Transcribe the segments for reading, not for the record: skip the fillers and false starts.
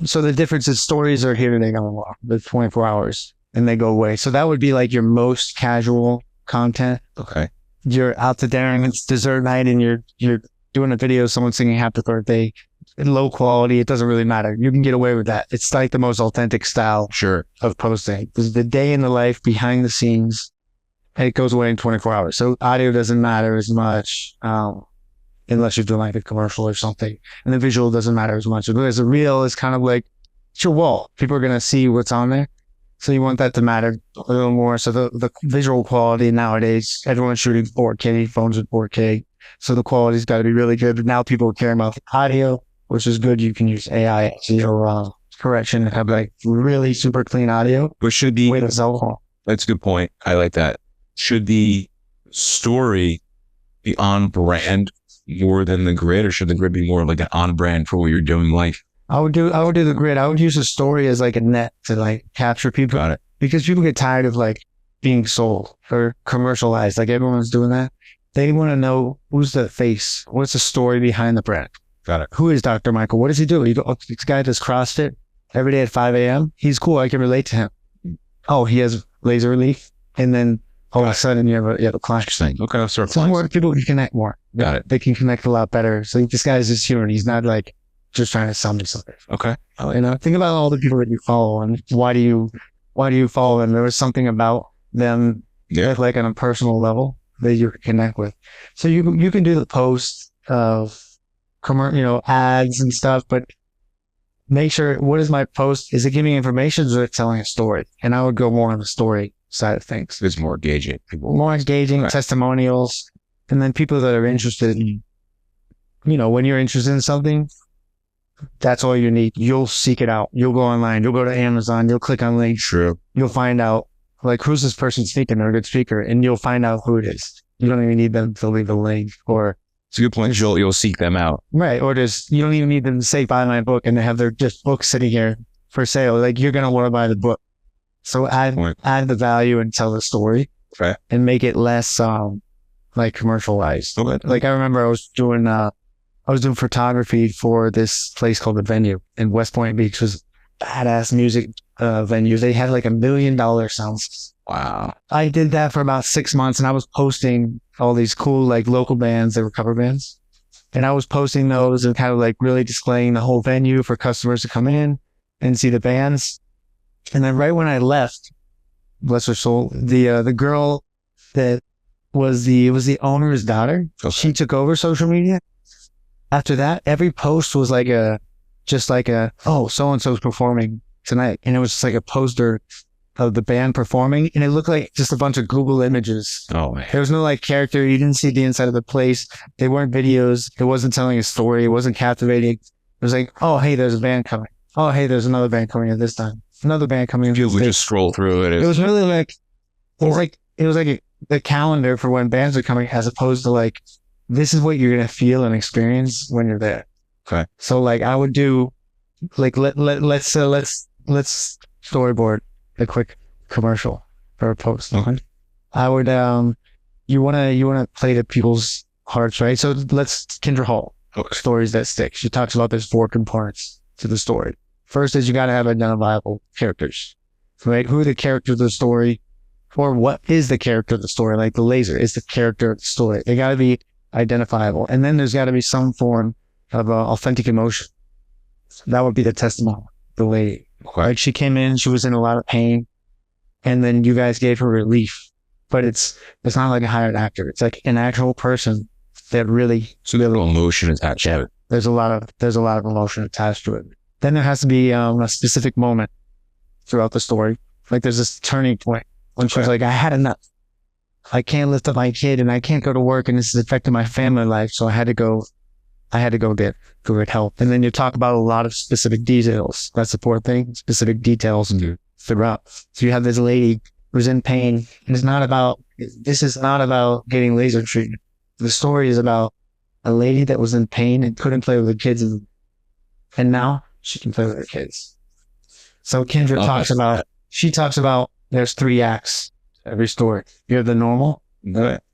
So the difference is stories are here and they go off. They're 24 hours and they go away. So that would be like your most casual content. Okay. You're out to dinner and it's dessert night and you're doing a video, someone singing happy birthday in low quality. It doesn't really matter. You can get away with that. It's like the most authentic style of posting. It's the day in the life behind the scenes. And it goes away in 24 hours. So audio doesn't matter as much. Unless you're doing like a commercial or something. And the visual doesn't matter as much. Because a reel is kind of like, it's your wall. People are going to see what's on there. So you want that to matter a little more. So the visual quality nowadays, everyone's shooting 4K, phones with 4K. So the quality's got to be really good. But now people are caring about the audio, which is good. You can use AI or correction and have like really super clean audio. But should be, with a cell phone. That's a good point. I like that. Should the story be on brand more than the grid, or should the grid be more like an on brand for what you're doing? Like, I would do the grid. I would use a story as like a net to like capture people. Got it. Because people get tired of like being sold or commercialized. Like everyone's doing that. They want to know who's the face. What's the story behind the brand? Got it. Who is Dr. Michael? What does he do? This guy does CrossFit every day at 5 a.m. He's cool. I can relate to him. Oh, he has laser relief. And then all of a sudden you have a client thing. Okay. I'll start. So more people can connect more. Got it. They can connect a lot better. So this guy's just human. He's not like just trying to sell me something. Okay. Think about all the people that you follow and why do you follow them? There was something about them, like on a personal level that you can connect with. So you can do the post of ads and stuff, but make sure, what is my post? Is it giving information or is it telling a story? And I would go more on the story side of things. It's more engaging. More engaging, testimonials, and then people that are interested in, when you're interested in something, that's all you need. You'll seek it out. You'll go online. You'll go to Amazon. You'll click on links. True. You'll find out, like, who's this person speaking? They're a good speaker. And you'll find out who it is. You don't even need them to leave a link or... It's a good point. You'll seek them out. Right. Or you don't even need them to say, buy my book, and they have their just book sitting here for sale. Like, you're going to want to buy the book. So add the value and tell the story. Okay. And make it less, like commercialized. Okay. Like I remember I was doing photography for this place called The Venue in West Point Beach. It was a badass music venue. They had like $1 million sounds. Wow. I did that for about 6 months and I was posting all these cool like local bands that were cover bands. And I was posting those and kind of like really displaying the whole venue for customers to come in and see the bands. And then right when I left, bless her soul, the girl that was the owner's daughter, she took over social media. After that, every post was like oh, so-and-so's performing tonight. And it was just like a poster of the band performing. And it looked like just a bunch of Google images. Oh, man. There was no like character. You didn't see the inside of the place. They weren't videos. It wasn't telling a story. It wasn't captivating. It was like, oh, hey, there's a band coming. Oh, hey, there's another band coming at this time. Another band coming in. You would just scroll through it. It was really like, it was like the calendar for when bands are coming, as opposed to like, this is what you're going to feel and experience when you're there. Okay. So like I would do like, let's storyboard a quick commercial for a post. Okay. I would, you want to play to people's hearts, right? So let's Kindra Hall. Okay. Stories that stick. She talks about there's 4 components to the story. First is you got to have identifiable characters, right? Who are the characters of the story, or what is the character of the story? Like the laser is the character of the story. They got to be identifiable. And then there's got to be some form of authentic emotion. That would be the testimony. The lady, right? She came in, she was in a lot of pain, and then you guys gave her relief. But it's not like a hired actor. It's like an actual person that really. So there's a little emotion attached to it. There's a lot of emotion attached to it. Then there has to be a specific moment throughout the story. Like there's this turning point when she was like, I had enough. I can't lift up my kid and I can't go to work and this is affecting my family life. So I had to go get good help. And then you talk about a lot of specific details. That's the important thing, specific details throughout. So you have this lady who's in pain and this is not about getting laser treatment. The story is about a lady that was in pain and couldn't play with her kids and now she can play with her kids. So Kindra talks about there's 3 acts to every story. You have the normal,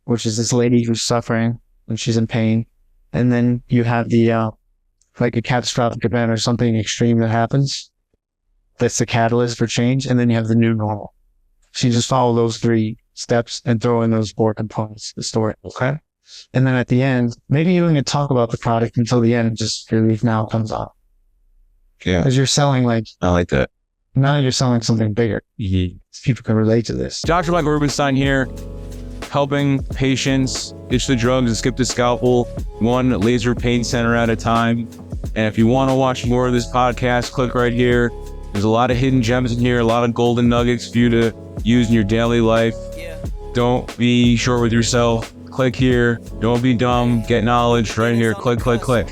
which is this lady who's suffering when she's in pain. And then you have the like a catastrophic event or something extreme that happens. That's the catalyst for change. And then you have the new normal. So you just follow those 3 steps and throw in those 4 components, the story. Okay. And then at the end, maybe you don't even talk about the product until the end, just your leaf now comes off. Yeah. Because you're selling I like that. Now you're selling something bigger. People can relate to this. Dr. Michael Rubenstein here, helping patients ditch the drugs and skip the scalpel, 1 laser pain center at a time. And if you want to watch more of this podcast, click right here. There's a lot of hidden gems in here, a lot of golden nuggets for you to use in your daily life. Don't be short with yourself. Click here. Don't be dumb. Get knowledge right here. Click, click, click.